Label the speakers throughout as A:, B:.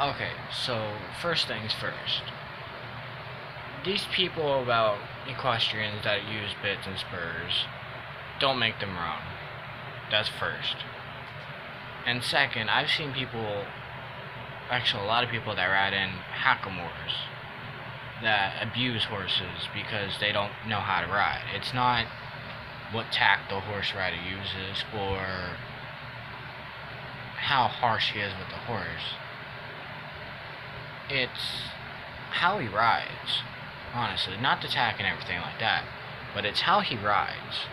A: Okay, so first things first. These people about equestrians that use bits and spurs, don't make them wrong. That's first. And second, I've seen people, actually a lot of people that ride in hackamores that abuse horses because they don't know how to ride. It's not what tact the horse rider uses or how harsh he is with the horse. It's how he rides, honestly. Not the tack and everything like that, but it's how he rides.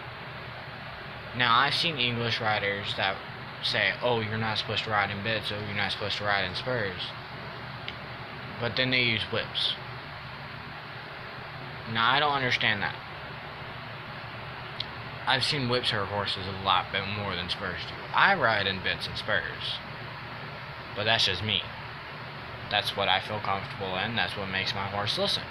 A: Now, I've seen English riders that say, oh, you're not supposed to ride in bits, oh, you're not supposed to ride in spurs. But then they use whips. Now, I don't understand that. I've seen whips hurt horses a lot more than spurs do. I ride in bits and spurs. But that's just me. That's what I feel comfortable in. That's what makes my horse listen.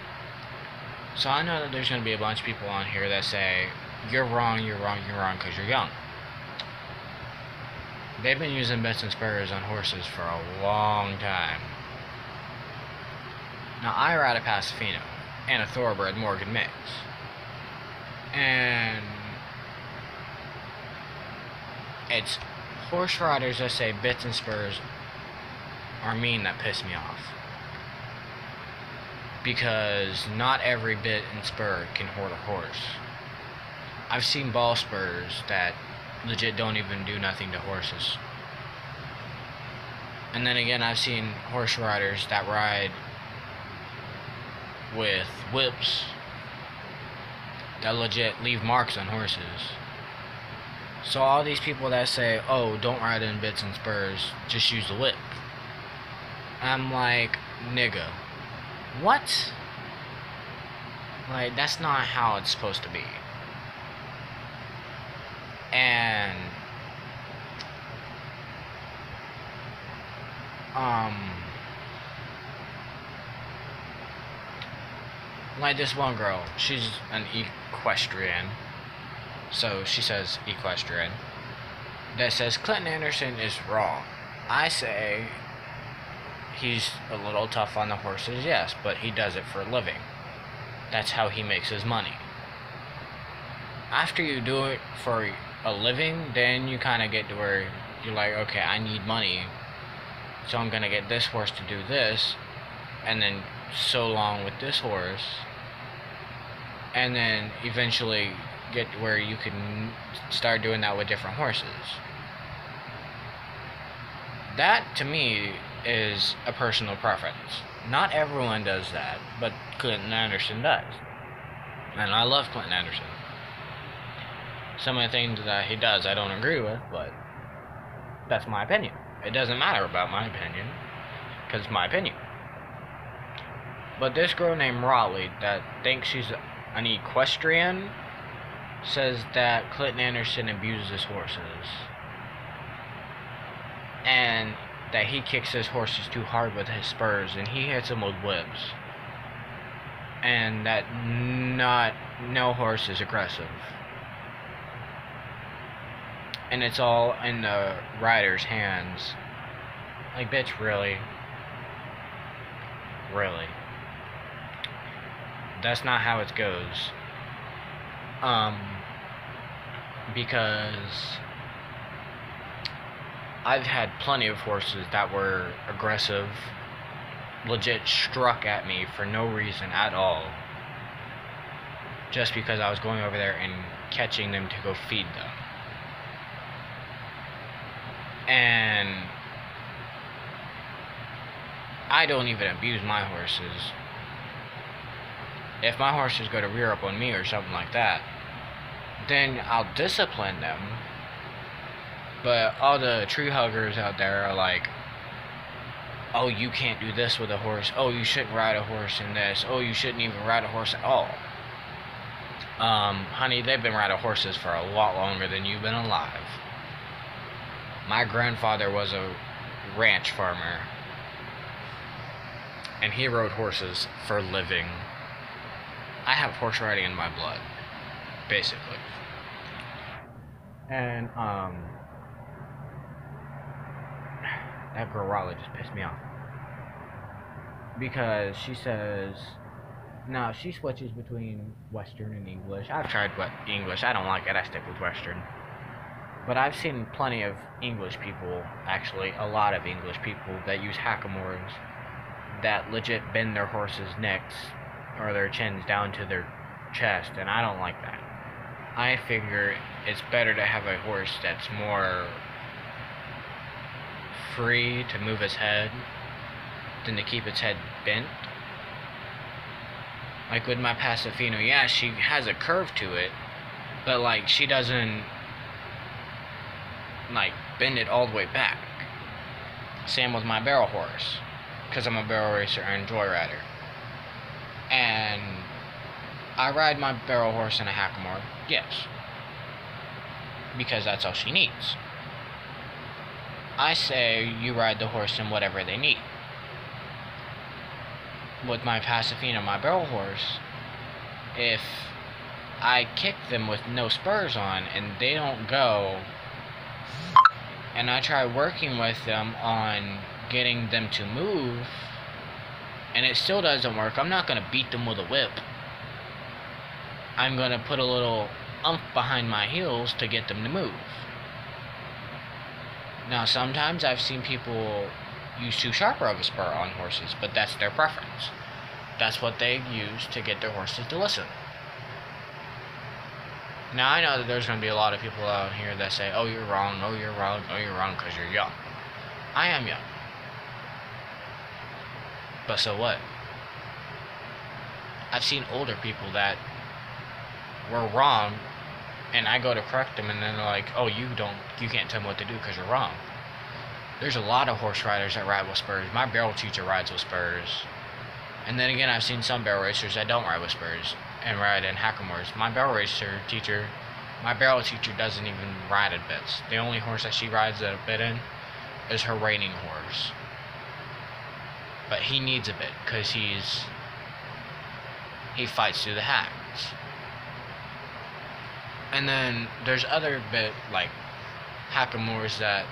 A: So I know that there's going to be a bunch of people on here that say, you're wrong, you're wrong, you're wrong because you're young. They've been using bits and spurs on horses for a long time. Now, I ride a Pasifino and a Thoroughbred Morgan mix. And it's horse riders that say bits and spurs are mean that piss me off. Because not every bit and spur can hurt a horse. I've seen ball spurs that legit don't even do nothing to horses. And then again, I've seen horse riders that ride with whips that legit leave marks on horses. So all these people that say, oh, don't ride in bits and spurs, just use the whip. I'm like, nigga, what? Like, that's not how it's supposed to be. And like this one girl, she's an equestrian, so she says equestrian, that says Clinton Anderson is wrong. I say he's a little tough on the horses, yes, but he does it for a living. That's how he makes his money. After you do it for a living, then you kind of get to where you're like, okay, I need money, so I'm gonna get this horse to do this, and then so long with this horse, and then eventually get to where you can start doing that with different horses. That, to me, is a personal preference. Not everyone does that, but Clinton Anderson does. And I love Clinton Anderson. Some of the things that he does I don't agree with, but that's my opinion. It doesn't matter about my opinion, because it's my opinion. But this girl named Raleigh that thinks she's an equestrian says that Clinton Anderson abuses horses. And that he kicks his horses too hard with his spurs and he hits them with whips. And that no horse is aggressive. And it's all in the rider's hands. Like, bitch, really? Really? That's not how it goes. Because I've had plenty of horses that were aggressive, legit struck at me for no reason at all, just because I was going over there and catching them to go feed them. And I don't even abuse my horses. If my horses go to rear up on me or something like that, then I'll discipline them. But all the tree huggers out there are like, oh, you can't do this with a horse. Oh, you shouldn't ride a horse in this. Oh, you shouldn't even ride a horse at all. Honey, they've been riding horses for a lot longer than you've been alive. My grandfather was a ranch farmer, and he rode horses for a living. I have horse riding in my blood, basically. And, that girl Raleigh just pissed me off. because she says, no, she switches between Western and English. I've tried English. I don't like it. I stick with Western. But I've seen plenty of English people, actually, a lot of English people that use hackamores that legit bend their horses' necks or their chins down to their chest, and I don't like that. I figure it's better to have a horse that's more free to move its head than to keep its head bent. Like with my Pasifino, yeah, she has a curve to it, but like she doesn't like bend it all the way back. Same with my barrel horse, because I'm a barrel racer and joyrider. And I ride my barrel horse in a hackamore, yes, because that's all she needs. I say you ride the horse in whatever they need. With my Pasifino, my barrel horse, if I kick them with no spurs on and they don't go, and I try working with them on getting them to move, and it still doesn't work, I'm not going to beat them with a whip. I'm going to put a little oomph behind my heels to get them to move. Now, sometimes I've seen people use too sharp of a spur on horses, but that's their preference. That's what they use to get their horses to listen. Now, I know that there's going to be a lot of people out here that say, oh, you're wrong, oh, you're wrong, oh, you're wrong, because you're young. I am young. But so what? I've seen older people that were wrong, and I go to correct them, and then they're like, oh, you can't tell me what to do because you're wrong. There's a lot of horse riders that ride with spurs. My barrel teacher rides with spurs. And then again, I've seen some barrel racers that don't ride with spurs and ride in hackamores. My barrel teacher doesn't even ride at bits. The only horse that she rides at a bit in is her reining horse. But he needs a bit because he fights through the hacks. And then there's other bit like hackamores that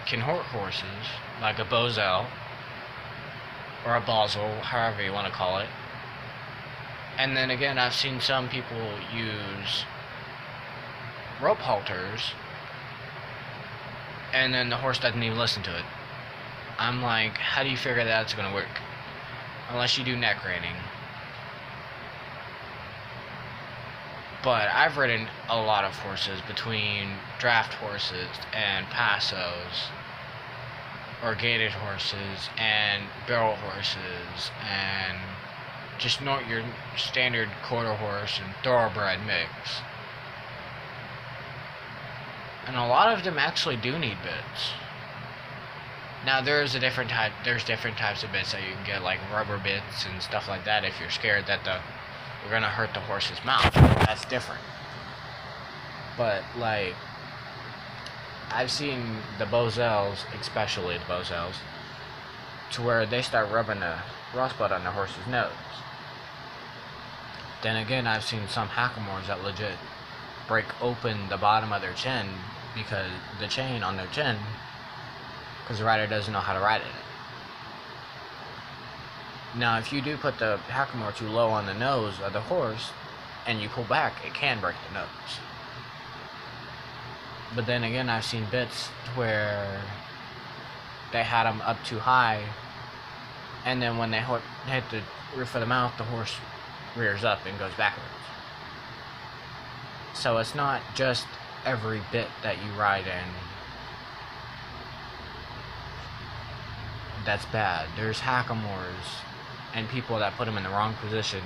A: can hurt horses, like a Bosel or a Basel, however you want to call it. And then again, I've seen some people use rope halters, and then the horse doesn't even listen to it. I'm like, how do you figure that's going to work? Unless you do neck reining. But I've ridden a lot of horses between draft horses and passos, or gaited horses and barrel horses, and just not your standard quarter horse and thoroughbred mix. And a lot of them actually do need bits. Now there's different types of bits that you can get, like rubber bits and stuff like that, if you're scared that you're gonna hurt the horse's mouth. That's different. But like, I've seen the Bosels, especially the Bosels, to where they start rubbing the rosebud on the horse's nose. Then again, I've seen some hackamores that legit break open the bottom of their chin because the chain on their chin, because the rider doesn't know how to ride it. Now, if you do put the hackamore too low on the nose of the horse and you pull back, it can break the nose. But then again, I've seen bits where they had them up too high, and then when they hit the roof of the mouth, the horse rears up and goes backwards. So it's not just every bit that you ride in that's bad. There's hackamores and people that put them in the wrong position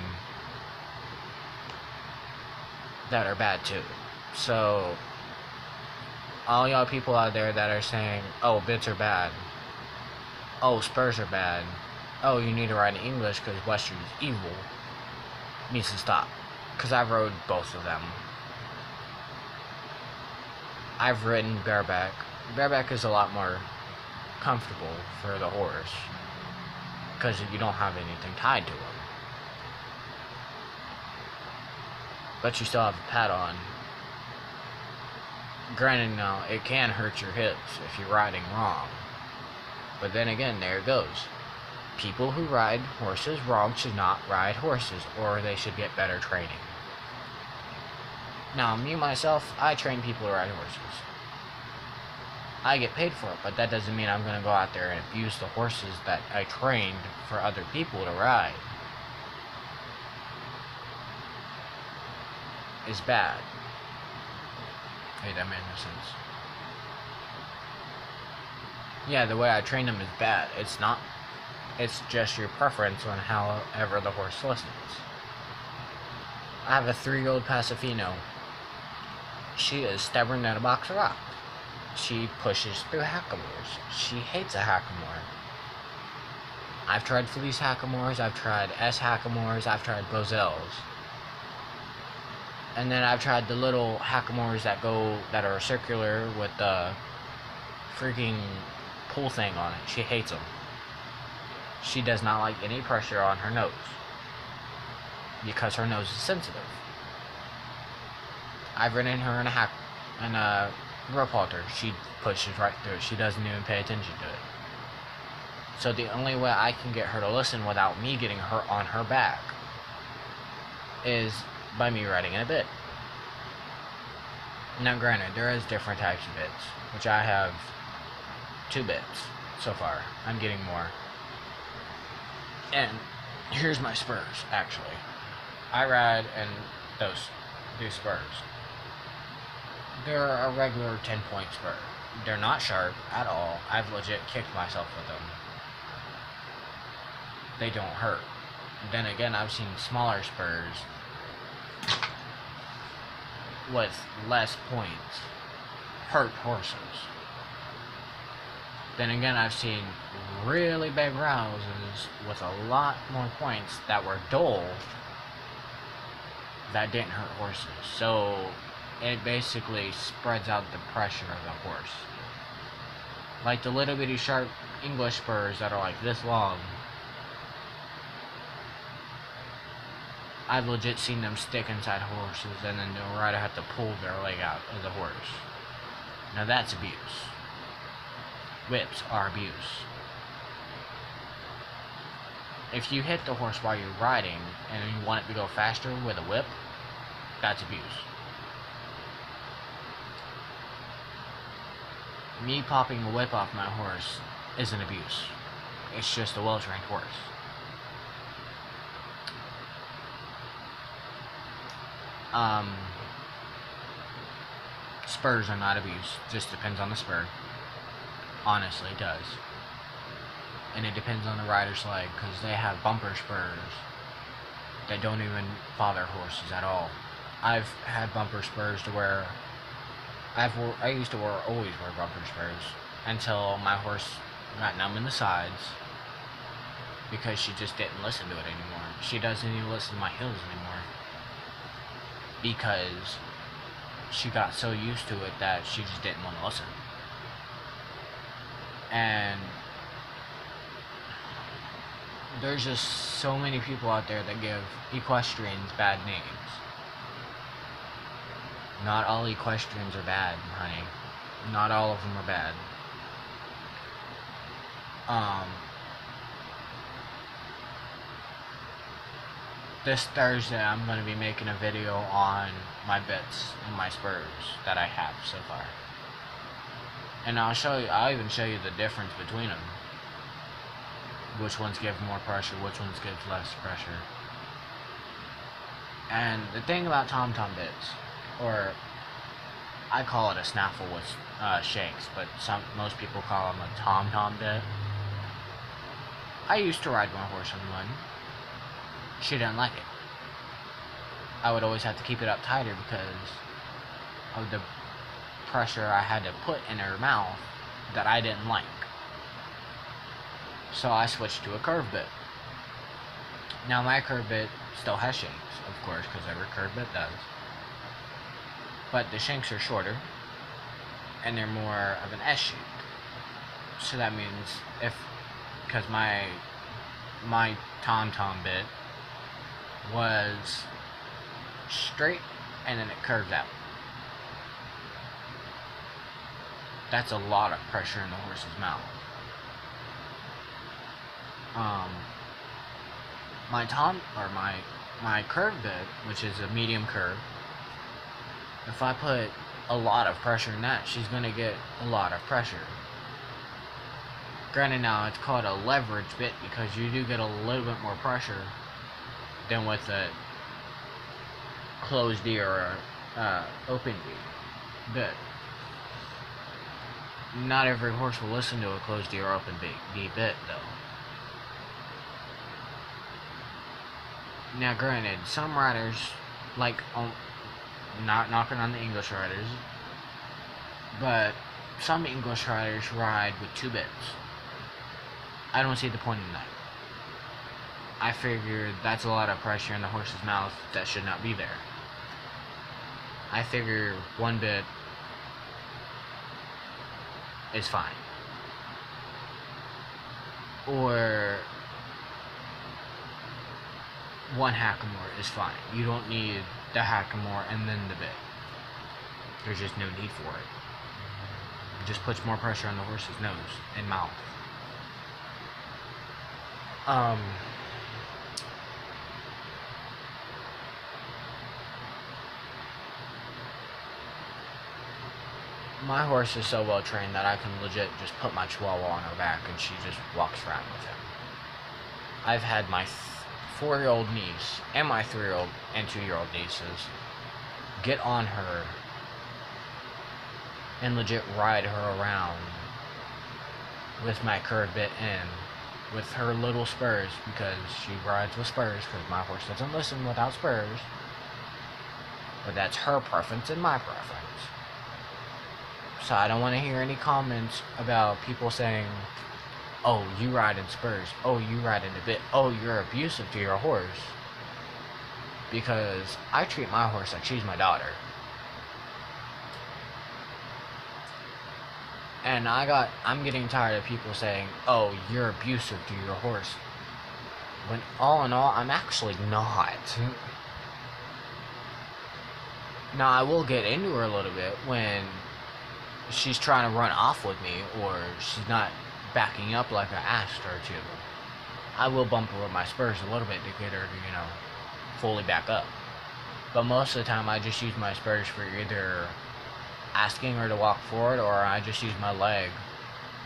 A: that are bad too. So all y'all people out there that are saying, oh, bits are bad, oh, spurs are bad, oh, you need to ride in English because Western is evil, needs to stop. Because I've rode both of them. I've ridden bareback. Bareback is a lot more comfortable for the horse because you don't have anything tied to him. But you still have a pad on. Granted, now, it can hurt your hips if you're riding wrong. But then again, there it goes. people who ride horses wrong should not ride horses, or they should get better training. Now, me myself, I train people to ride horses. I get paid for it, but that doesn't mean I'm going to go out there and abuse the horses that I trained for other people to ride. It's bad. Hey, that made no sense. Yeah, the way I train them is bad. It's not. It's just your preference on however the horse listens. I have a 3-year-old Pasifino. She is stubborn at a box of rocks. She pushes through hackamores. She hates a hackamore. I've tried fleece hackamores, I've tried S hackamores, I've tried Bozels. And then I've tried the little hackamores that are circular with the freaking pull thing on it. She hates them. She does not like any pressure on her nose because her nose is sensitive. I've ridden her in a rope halter. She pushes right through it. She doesn't even pay attention to it. So the only way I can get her to listen without me getting her on her back is by me riding in a bit. Now granted, there is different types of bits, which I have 2 bits so far. I'm getting more. And here's my spurs, actually. I ride in these spurs. They're a regular 10-point spur. They're not sharp at all. I've legit kicked myself with them. They don't hurt. Then again, I've seen smaller spurs with less points hurt horses. Then again, I've seen really big rouses with a lot more points that were dull that didn't hurt horses. So it basically spreads out the pressure of the horse. Like the little bitty sharp English spurs that are like this long. I've legit seen them stick inside horses and then the rider have to pull their leg out of the horse. Now that's abuse. Whips are abuse. If you hit the horse while you're riding and you want it to go faster with a whip, that's abuse. Me popping a whip off my horse isn't abuse. It's just a well-trained horse. Spurs are not abuse. Just depends on the spur. Honestly, it does. And it depends on the rider's leg, because they have bumper spurs that don't even bother horses at all. I've had bumper spurs to where I used to always wear bumper spurs until my horse got numb in the sides because she just didn't listen to it anymore. She doesn't even listen to my heels anymore because she got so used to it that she just didn't want to listen. And there's just so many people out there that give equestrians bad names. Not all equestrians are bad, honey. Not all of them are bad. This Thursday I'm going to be making a video on my bits and my spurs that I have so far. And I'll even show you the difference between them. Which ones give more pressure, which ones give less pressure. And the thing about TomTom bits, or I call it a snaffle with shanks, but most people call them a TomTom bit. I used to ride my horse on one. She didn't like it. I would always have to keep it up tighter because of the pressure I had to put in her mouth that I didn't like. So I switched to a curve bit. Now my curve bit still has shanks, of course, because every curve bit does. But the shanks are shorter, and they're more of an S shape. So that means because my TomTom bit was straight and then it curved out. That's a lot of pressure in the horse's mouth. Um, my my curve bit, which is a medium curve, if I put a lot of pressure in that, she's gonna get a lot of pressure. Granted, now it's called a leverage bit because you do get a little bit more pressure than with a closed D or a open D bit. Not every horse will listen to a closed D or open D bit, though. Now, granted, some riders, like, not knocking on the English riders, but some English riders ride with two bits. I don't see the point in that. I figured that's a lot of pressure in the horse's mouth that should not be there. I figure one bit is fine. Or one hackamore is fine. You don't need the hackamore and then the bit. There's just no need for it. It just puts more pressure on the horse's nose and mouth. My horse is so well trained that I can legit just put my Chihuahua on her back and she just walks around with him. I've had my 4-year-old niece and my 3-year-old and 2-year-old nieces get on her and legit ride her around with my curve bit in, with her little spurs, because she rides with spurs, because my horse doesn't listen without spurs. But that's her preference and my preference. So I don't want to hear any comments about people saying, oh, you ride in spurs, oh, you ride in a bit, oh, you're abusive to your horse. Because I treat my horse like she's my daughter. And I'm getting tired of people saying, oh, you're abusive to your horse. When all in all, I'm actually not. Now, I will get into her a little bit when she's trying to run off with me, or she's not backing up like I asked her to. I will bump her with my spurs a little bit to get her to, fully back up. But most of the time, I just use my spurs for either asking her to walk forward, or I just use my leg,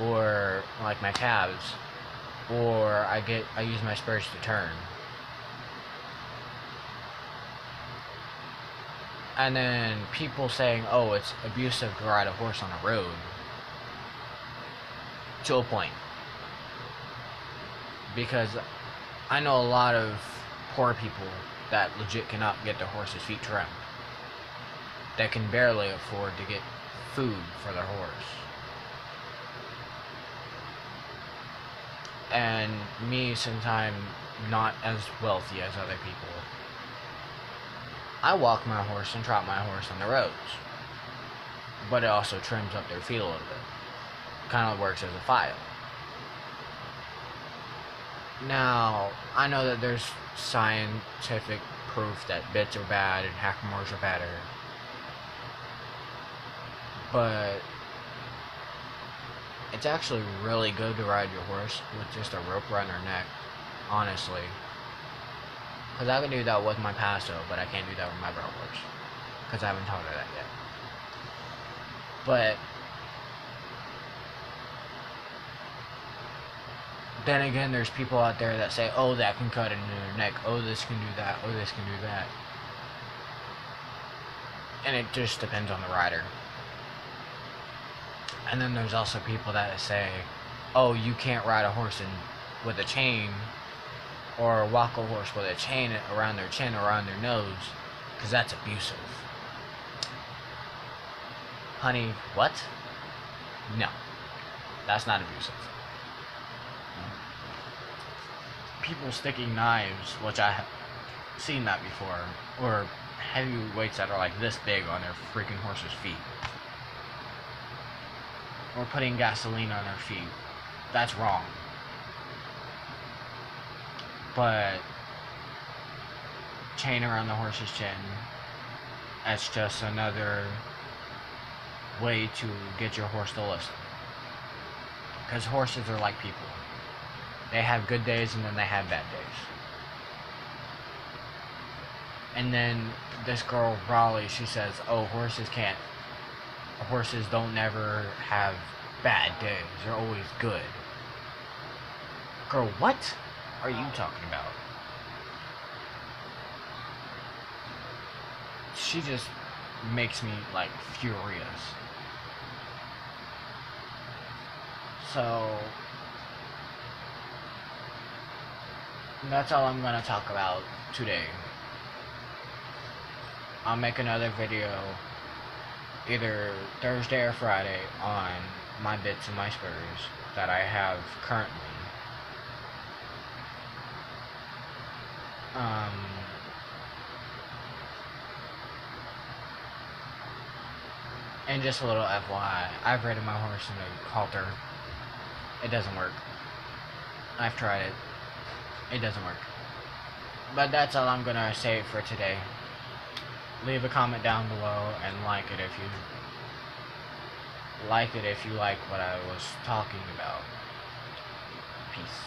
A: or like my calves, or I use my spurs to turn. And then people saying, oh, it's abusive to ride a horse on a road. To a point. Because I know a lot of poor people that legit cannot get their horse's feet trimmed. That can barely afford to get food for their horse. And me, since I'm not as wealthy as other people, I walk my horse and trot my horse on the roads. But it also trims up their feet a little bit. Kind of works as a file. Now, I know that there's scientific proof that bits are bad and hackamores are better. But it's actually really good to ride your horse with just a rope around her neck, honestly. Because I can do that with my Paso, but I can't do that with my barrel horse. Because I haven't taught her that yet. But then again, there's people out there that say, oh, that can cut into their neck, oh, this can do that, oh, this can do that. And it just depends on the rider. And then there's also people that say, oh, you can't ride a horse with a chain, or walk a horse with a chain around their chin or around their nose, because that's abusive. Honey, what? No, that's not abusive. People sticking knives, which I have seen that before, or heavy weights that are like this big on their freaking horse's feet. Or putting gasoline on their feet. That's wrong. But chain around the horse's chin, that's just another way to get your horse to listen. Because horses are like people. They have good days and then they have bad days. And then this girl, Raleigh, she says, oh, horses don't never have bad days. They're always good. Girl, what are you talking about? She just makes me, like, furious. So, that's all I'm gonna talk about today. I'll make another video either Thursday or Friday on my bits and my spurs that I have currently. And just a little FYI, I've ridden my horse in a halter. It doesn't work. I've tried it. It doesn't work. But that's all I'm gonna say for today. Leave a comment down below and like it if you like what I was talking about. Peace.